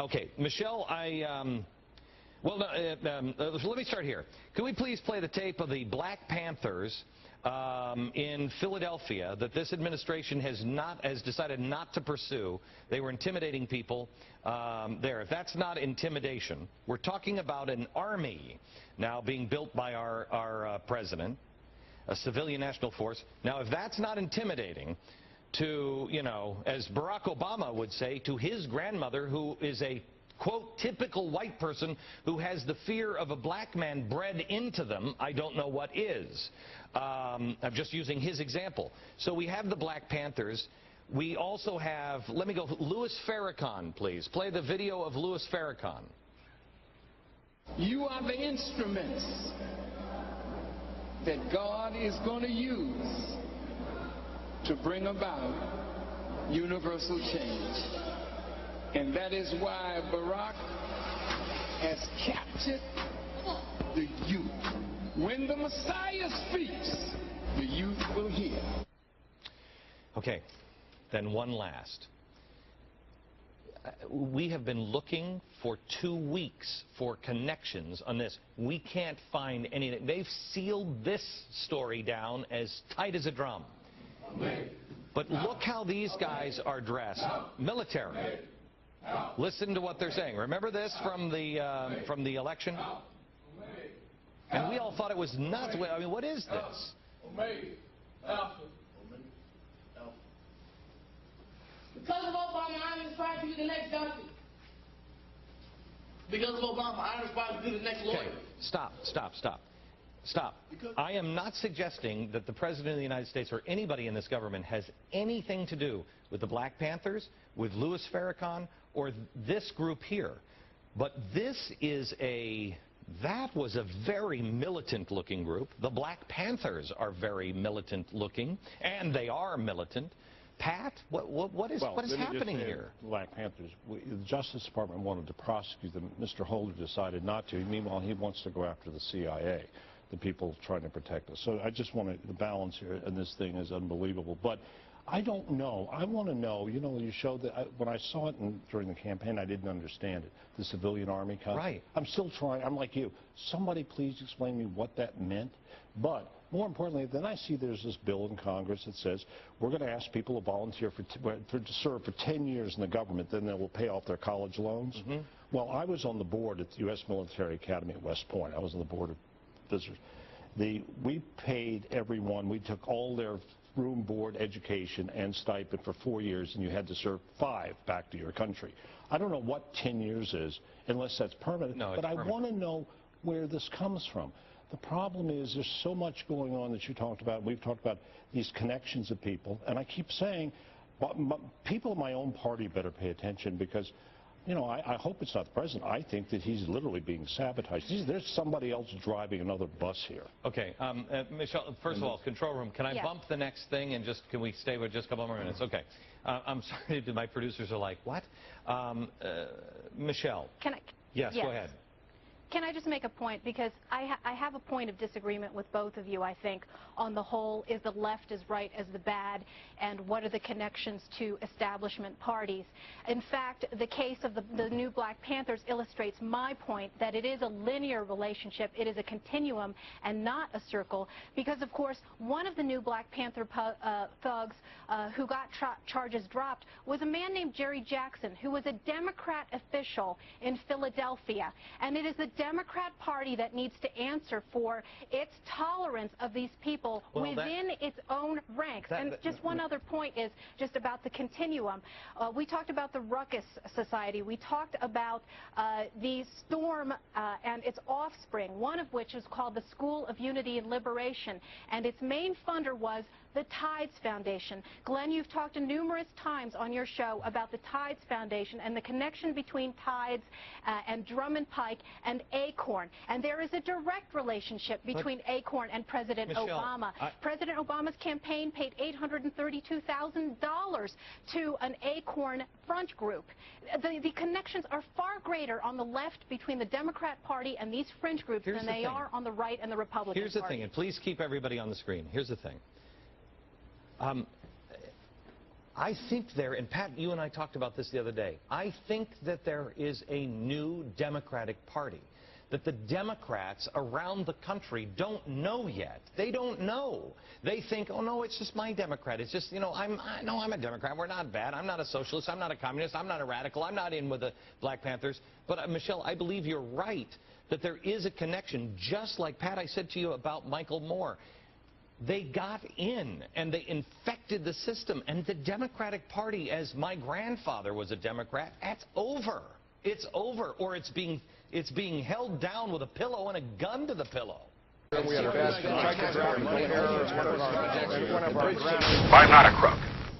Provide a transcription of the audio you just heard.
Okay, Michelle, well, let me start here. Can we please play the tape of the Black Panthers in Philadelphia that this administration has decided not to pursue? They were intimidating people there. If that's not intimidation, we're talking about an army now being built by our president, a civilian national force. Now, if that's not intimidating to, you know, as Barack Obama would say, to his grandmother, who is a, quote, typical white person who has the fear of a black man bred into them, I don't know what is. I'm just using his example. So we have the Black Panthers. We also have, let me go, Louis Farrakhan, please. Play the video of Louis Farrakhan. You are the instruments that God is going to use to bring about universal change. And that is why Barack has captured the youth. When the Messiah speaks, the youth will hear. Okay, then one last. We have been looking for 2 weeks for connections on this. We can't find anything. They've sealed this story down as tight as a drum. But look how these guys are dressed. Military. Listen to what they're saying. Remember this from the election? And we all thought it was nuts. I mean, what is this? Because of Obama, I'm inspired to be the next doctor. Because of Obama, I'm inspired to be the next lawyer. Okay, stop. I am not suggesting that the President of the United States or anybody in this government has anything to do with the Black Panthers, with Louis Farrakhan, or this group here. But that was a very militant-looking group. The Black Panthers are very militant-looking, and they are militant. Pat, what is happening here? Black Panthers, the Justice Department wanted to prosecute them. Mr. Holder decided not to. Meanwhile, he wants to go after the CIA, the people trying to protect us. So I just want the balance here, and this thing is unbelievable. But I don't know. I want to know, you know, you showed that when I saw it during the campaign, I didn't understand it. The civilian army concept. Right. I'm still trying. I'm like you. Somebody please explain to me what that meant. But more importantly, then I see there's this bill in Congress that says we're going to ask people to volunteer to serve for 10 years in the government, then they will pay off their college loans. Mm-hmm. Well, I was on the board at the U.S. Military Academy at West Point. I was on the board of visitors. We paid everyone. We took all their room, board, education, and stipend for 4 years, and you had to serve 5 back to your country. I don't know what 10 years is, unless that's permanent, no, but I permanent. want to know where this comes from. The problem is there's so much going on that you talked about. We've talked about these connections of people, and I keep saying, people in my own party better pay attention because, you know, I hope it's not the president. I think that he's literally being sabotaged. There's somebody else driving another bus here. Okay, Michelle, first of all, control room, can I bump the next thing and can we stay with just a couple more minutes? Okay. I'm sorry, my producers are like, what? Michelle. Can I? Yes, go ahead. Can I just make a point? Because I have a point of disagreement with both of you, I think. On the whole, is the left as right as the bad, and what are the connections to establishment parties? In fact, the case of the new Black Panthers illustrates my point that it is a linear relationship. It is a continuum and not a circle, because, of course, one of the new Black Panther thugs who got charges dropped was a man named Jerry Jackson, who was a Democrat official in Philadelphia. And it is the Democrat Party that needs to answer for its tolerance of these people within its own ranks. And just one other point is just about the continuum. We talked about the Ruckus Society. We talked about the Storm and its offspring, one of which is called the School of Unity and Liberation. And its main funder was the Tides Foundation. Glenn, you've talked numerous times on your show about the Tides Foundation and the connection between Tides and Drummond Pike and Acorn. And there is a direct relationship between Acorn and President Obama. President Obama's campaign paid $832,000 to an Acorn front group. The connections are far greater on the left between the Democrat Party and these fringe groups than they are on the right and the Republican Party. Here's the thing, and please keep everybody on the screen. Here's the thing. I think there, and Pat, you and I talked about this the other day, I think that there is a new Democratic Party that the Democrats around the country don't know yet. They don't know. They think, oh, no, it's just my Democrat. It's just, you know, I'm a Democrat. We're not bad. I'm not a socialist. I'm not a communist. I'm not a radical. I'm not in with the Black Panthers. But, Michelle, I believe you're right that there is a connection, just like, Pat, I said to you about Michael Moore. They got in, and they infected the system. And the Democratic Party, as my grandfather was a Democrat, that's over. It's over, or it's being held down with a pillow and a gun to the pillow. I'm not a crook.